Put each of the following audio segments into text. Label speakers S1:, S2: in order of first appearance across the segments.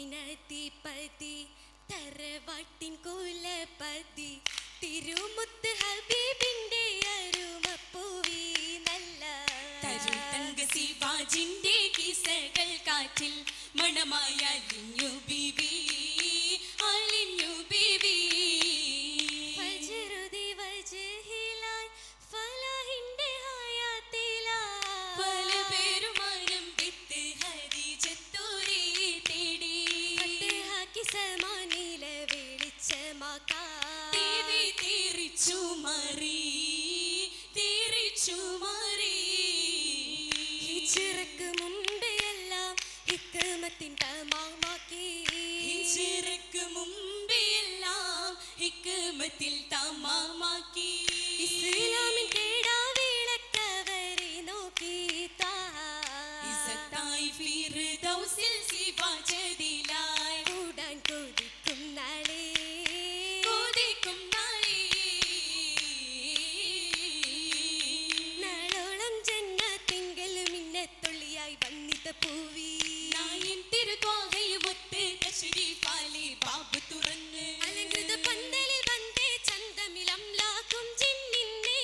S1: ചരത്തിനധിപതി തറവാട്ടിൻ കുലപതി തിരുമുത്ത് ഹബീബിന്റെ അരുമപ്പൂവി നല്ല
S2: തരുതങ്ക ശിവാജിന്റെ കിസകൾ കാറ്റിൽ മണമായ അലിഞ്ഞു ബീവി അലിഞ്ഞു ബീവി
S1: ഫജ്റുദി വജ്ഹിലായി ഫലാഹിന്റെ ഹയാത്തിലായി
S2: പല പേരുമാനം വിത്ത് ഹദീജത്തോരെ തേടി
S1: ഫത്ഹാക്കി സമാനിലെ വെളിച്ചമാക്കാ
S2: ബീവി തിരിച്ചു മാറി തിരിച്ചു മാറി
S1: ഹിജ്റക്ക് മുമ്പേ എല്ലാം ഹിക്മത്തിൻ തമാമാക്കി
S2: ഹിജ്റക്ക് മുമ്പേ എല്ലാം ഹിക്മത്തിൽ തമാമാക്കി
S1: ഇസ്ലാമിൻ കേടാവിളക്കവരെ നോക്കി
S2: ഇസത്തായി ഫിർദൗസിൽ സിവാജദിലായി
S1: കൂടാൻ കൊതിക്കും നാളെ
S2: കൊതിക്കും നാളെ
S1: നാളോളം ജന്നത്തിങ്കൽ മിന്നത്തുള്ളിയായി വന്നിത പൂവി
S2: നായൻ തിരുത്വാഹയുമൊത്ത് തശ്രീഫാലി ബാബ് തുറന്ന്
S1: അലങ്കൃത പന്തലിൽ വന്നേ ചന്തമിലംലാക്കും ജിന്നിന്നെ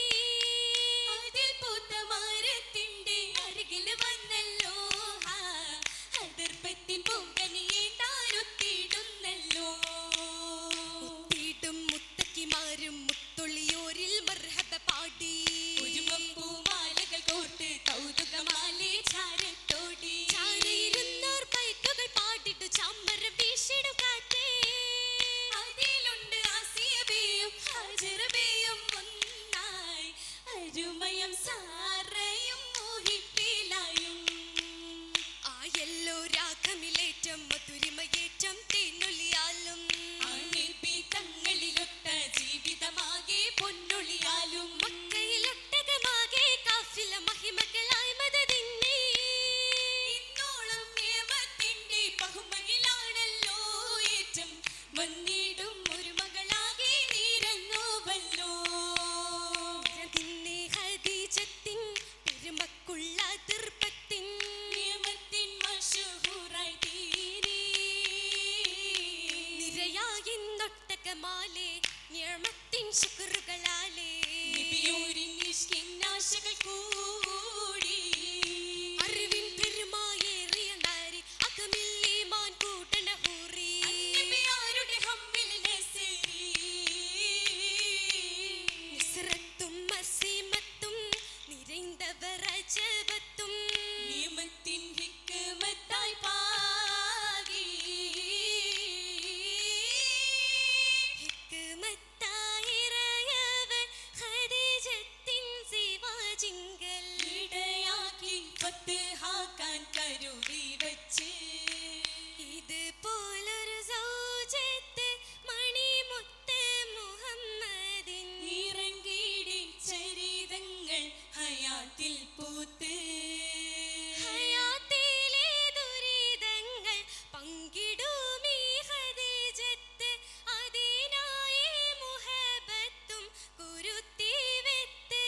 S2: അതിൽ പൂത്ത മരത്തിന്റെ അരികിൽ വന്നല്ലോ അതിർപ്പത്തിൻ പൂങ്കനിയെ താനൊത്തിടുന്നല്ലോ
S1: മുത്തിയിട്ടും മുത്തക്കിമാരും മുത്തൊളിയോരിൽ മർഹബ പാടി
S2: പൂമാലകൾ കോർത്ത് കൗതുകമാലെ ചാരത്തോടി
S1: ചാരയിരുന്നോർ ബൈക്കുകൾ പാടിട്ടു ചമ്മരം വീശിടു കാറ്റേ
S2: അതിലുണ്ട് ആസിയബിയും ഹജറബിയും ഒന്നായി അരുമയം സാറയും മോഹിപ്പിലായും
S1: ആയല്ലോ രാഗമിലേറ്റം മധുരിമയേറ്റം തേനൊലിയാലും
S2: അണിബി തങ്ങളിലൊട്ട ജീവിതമാകെ പൊന്നൊളിയാലും
S1: മക്കയിലൊട്ടകമാകെ കാഫില മഹിമകളായി മദദിന്നെ
S2: ഇന്നോളം നിയമത്തിന്റെ ബഹുമയിലാണല്ലോ ഏറ്റം വന്നിടും ഒരു മകളാകെ നീരങ്ങോവല്ലോ
S1: അതിന്നെ ഹദീജത്തിൻ പെരുമക്കുള്ള അതിർപ്പത്തിൻ
S2: നിയമത്തിൻ മശഹൂറായി തീരി
S1: നിരയായി നൊട്ടകമാലെ നിയമത്തിൻ ശുക്റുകളാലേ
S2: നബിയോരിൻ ഇഷ്കിൻ ആശകൾ കൂടി
S1: അറിവിൻ പെരുമായേറിയ നാരി അകമില്ലേമാൻ കൂട്ടണ ഹൂറി
S2: നബിയാരുടെ ഹമ്മിൽ നസരി
S1: നിസ്രത്തും മസീമത്തും നിറൈന്തവർ അജബത്തും
S2: നിയമത്തിൻ ഹിക്മത്തായി പാകി
S1: ഹിക്മത്തായിറയവർ ഖദീജത്തിൻ സിവാജിങ്കൽ
S2: ഇടയാക്കി ഫത്ഹാക്കാൻ കരുതി വച്ച്
S1: ഇതുപോലൊരു സൗജത്ത് മണിമുത്ത് മുഹമ്മദിൻ
S2: ഇറങ്ങിടി ചരിതങ്ങൾ ഹയാത്തിൽ പൂത്ത്
S1: ഹയാത്തിലെ ദുരിതങ്ങൾ പങ്കിടുമീ ഖദീജത്ത് അതിനായി മുഹബത്തും കുരുത്തി വെത്ത്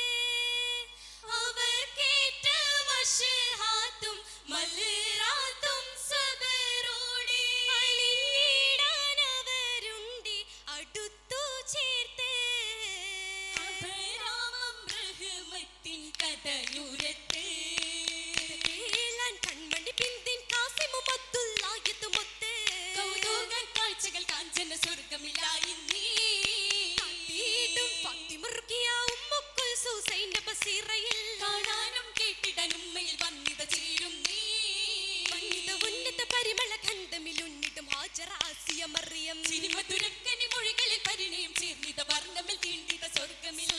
S2: അവർക്കേറ്റ മശഹാത്തും മൽറാത്തും സബറോടെ
S1: അലിഞ്ഞിടാനവരുണ്ടി അടുത്തു ചേർത്ത്
S2: അപരാമം റഹ്മത്തിൻ കഥയുരത്ത്
S1: കേളാൻ കൺമണി പിന്തിൻ കാസിമും അബ്ദുല്ലാഹിത്തുമൊത്ത്
S2: കൗതുക കാഴ്ചകൾ കാഞ്ചന സ്വർഗമില്ലായി നീ
S1: വീണ്ടും ഫാത്തിമ റുഖിയ ഉമ്മു കുൽസൂം സൈനബ ബസീറയിൽ
S2: കാണാനും കേട്ടിടാനും ഉമ്മയിൽ വന്നിത ചേരും നീ
S1: വന്നിത ഉന്നത പരിമള ഗന്ധമിലുന്നിടും ഹാജറ ആസിയ മറിയം
S2: സിനിമ തുരക്കനി മൊഴികളിൽ പരിണയം ചേർന്നിത വർണ്ണമിൽ തീണ്ടിത സ്വർഗമിൽ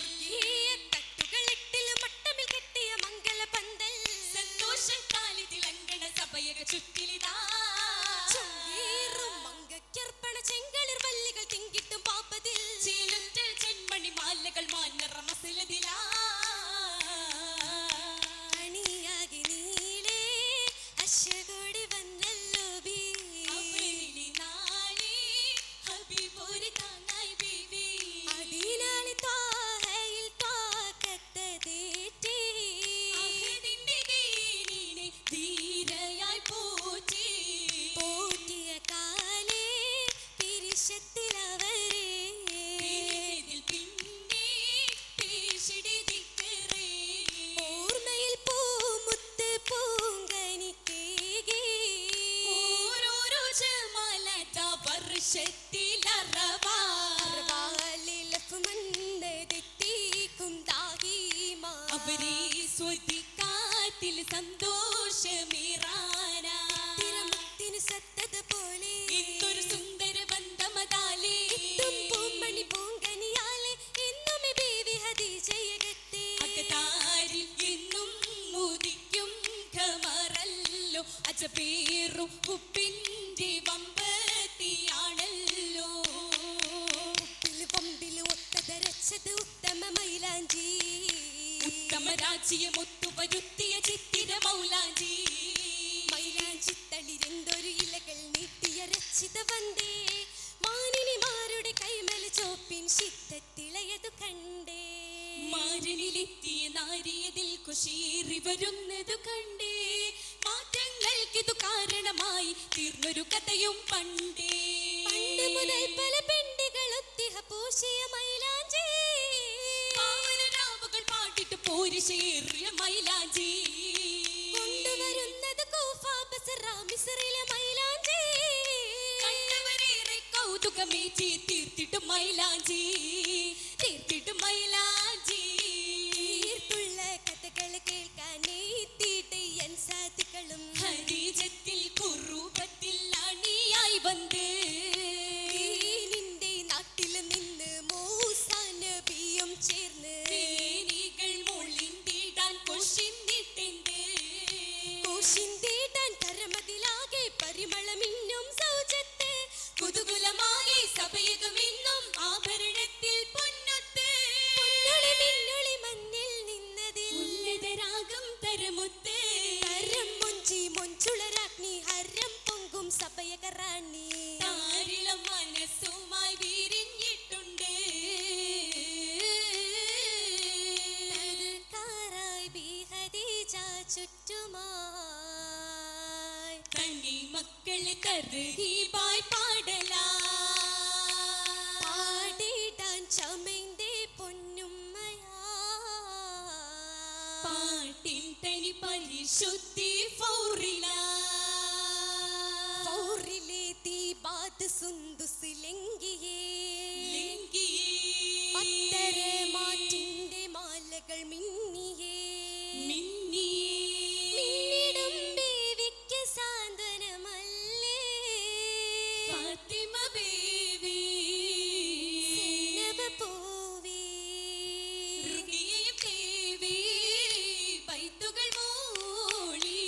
S1: തട്ടുകൾ എട്ടില് മട്ടമിൽ കെട്ടിയ മംഗള പന്തൽ
S2: സന്തോഷം കാലി തിളങ്ങണ സഭയക ചുറ്റിലിതാ
S1: ചൊല്ലേറും മങ്കയ്ക്കർപ്പണ ചെങ്കളിർ വല്ലികൾ തിങ്കിട്ടും പാപ്പതിൽ
S2: ചീലുറ്റൽ ചെന്മണി മാലകൾ മാഞ്ഞറ മസലതിലാ
S1: അണിയാകി നീലേ അശ്വകോടി വന്നല്ലോ ബീ
S2: അവരിലി നാളെ ഹബീബോര് താങ്ങായി ബീവി
S1: അതിനാളി ത്വാഹയിൽ ത്വാക്കത്തതേറ്റി
S2: അഹദിന്റെ ദീനിനെ ധീരയായി പോറ്റി സന്തോഷത്തിലറവാ അവരെ സ്വതിക്കാറ്റിൽ സന്തോഷമേറാനാ എന്തൊരു സുന്ദര ബന്ധമതാലേ അകതാരിൽ എന്നും മുദിക്കും ഖമറല്ലോ അജബേറും ഉപ്പിന്റെ വമ്പത്തിയാണല്ലോ
S1: ഉത്തമ മൈലാഞ്ചി
S2: ഉത്തമരാജ്യം ഒത്തുവരുത്തിയ ചിത്തിര മൗലാഞ്ചി
S1: മൈലാഞ്ചി തളിരെന്തൊരു ഇലകൾ നീട്ടിയ രച്ചിത വந்தേ മാനിനിമാരുടെ കൈമല ചോപ്പിൻ ശിത്തത്തിളയതു കണ്ടേ
S2: മാരനിലെത്തിയ നാരിയതിൽ കുശീറി വരുന്നതു കണ്ടേ മാറ്റങ്ങൾക്കിതു കാരണമായി തീർന്നൊരു കഥയും പണ്ടേ
S1: പണ്ട് മുതൽ പല പെണ്ണികൾ ഒത്തിഹ പൂശിയ മൈലാഞ്ചി
S2: പാവനരാവുകൾ പാട്ടിട്ട് പോരിശേറിയ മൈലാഞ്ചി
S1: കൊണ്ടുവരുന്നത് കൂഫ ബസറ മിസ്റിലെ മൈലാഞ്ചി
S2: കണ്ടവരേറെ കൗതുകമേറ്റി തീർത്തിട്ട് മൈലാഞ്ചി തീർത്തിട്ട് മൈലാഞ്ചി
S1: തീർത്തുള്ള കഥകൾ കേൾക്കാൻ എത്തിയിട്ട് എൻ സാധികളും
S2: ഹരിജത്തിൽ കുറുപത്തിൽ അണിയായി വന്ന്
S1: നിന്റെ നാട്ടിൽ നിന്ന് മൂസാ നബിയും ചേർന്ന്
S2: തേനീകൾ മൊളിന്തിടാൻ കൊഷിന്നിട്ടെന്ത്
S1: കോശിന്തീട്ടാൻ കരമതിലാകെ പരിമളമിന്നും സൗജത്ത്
S2: കുതുകുലമായി സഭയകമെന്നും ആഭരണത്തിൽ പൊന്നൊത്ത്
S1: പൊന്നൊളി മിന്നൊളി മഞ്ഞിൽ നിന്നതിൽ
S2: ഉന്നതരാഗം തരമുത്ത്
S1: ഹരം മൊഞ്ചി മൊഞ്ചുളരാഗ്നി ഹരം പൊങ്കും സഭയകറാണി
S2: താരിളം മനസ്സുമായി വിരിഞ്ഞിട്ടുണ്ട്
S1: തടുക്കാറായി ബിഹദീജ ചുറ്റുമായി
S2: തണ്ണി മക്കള് കറുകീബായ് പാടലാ
S1: പാടിടാൻ ചമൈന്തേ പൊന്നുമ്മയാ
S2: പാട്ടിൻ തനി പരിശുദ്ധി ഫൗറിലാ
S1: ഫൗറിലെ ദീപാത് സുന്ദുസിലെങ്കിയേ പത്തര മാറ്റിന്റെ മാലകൾ മിന്നിയേ മിന്നിടും ബേവിക്ക് സാന്ത്വനമല്ലേ
S2: ഫാത്തിമ ബേബി
S1: സൈനബ പൂവി
S2: റുഖിയയും ബേബി ബൈത്തുകൾ മൂളി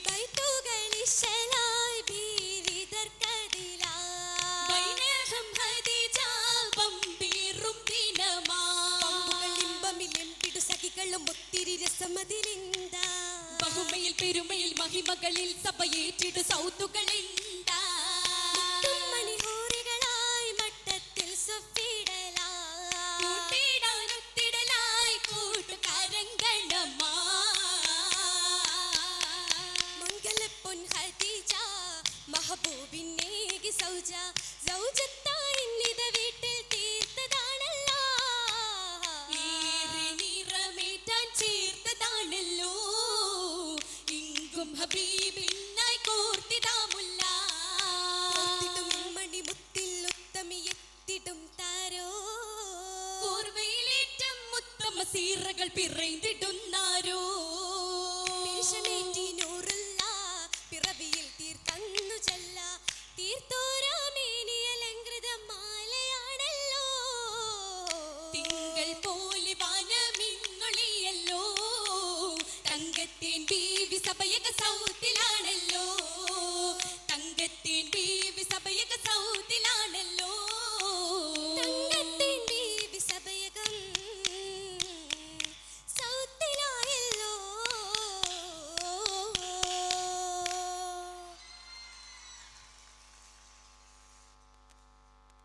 S1: ബൈത്തുകളിശലായി ബീവിതർക്കതിലായി
S2: ബൈനഹം ഖദീജ ബംബീറും ദിനമാ
S1: പമ്പുകളിമ്പമിലെമ്പിടു സഖികളും ഒത്തിരി രസമതിലിന്താ
S2: ബഹുമയിൽ പെരുമയിൽ മഹിമകളിൽ സഭയേറ്റിടു സൗത്തുകളുണ്ടാ
S1: മണിഹൂറികളായി മട്ടത്തിൽ സൊഫിടലായി
S2: കൂട്ടിടാനൊത്തിടലായി കൂട്ടുകാരങ്കണമാ
S1: മംഗലപ്പൊൻ ഖദീജ മഹബൂബിന്നേകി സൗജ സൗജത്തായി നിത വീട്ടിൽ തീർത്തതാണല്ലോ
S2: ഏറെ നിറമേറ്റാൻ ചേർത്തതാണല്ലോ ഇങ്കും ഹബീബിനായി കോർത്തിടാമുല്ല
S1: മണി മുത്തിൽ ഉത്തമി എത്തിടും താരോ
S2: കോർവയിലേറ്റം ഉത്തമ സീറകൾ പിറൈന്തിടും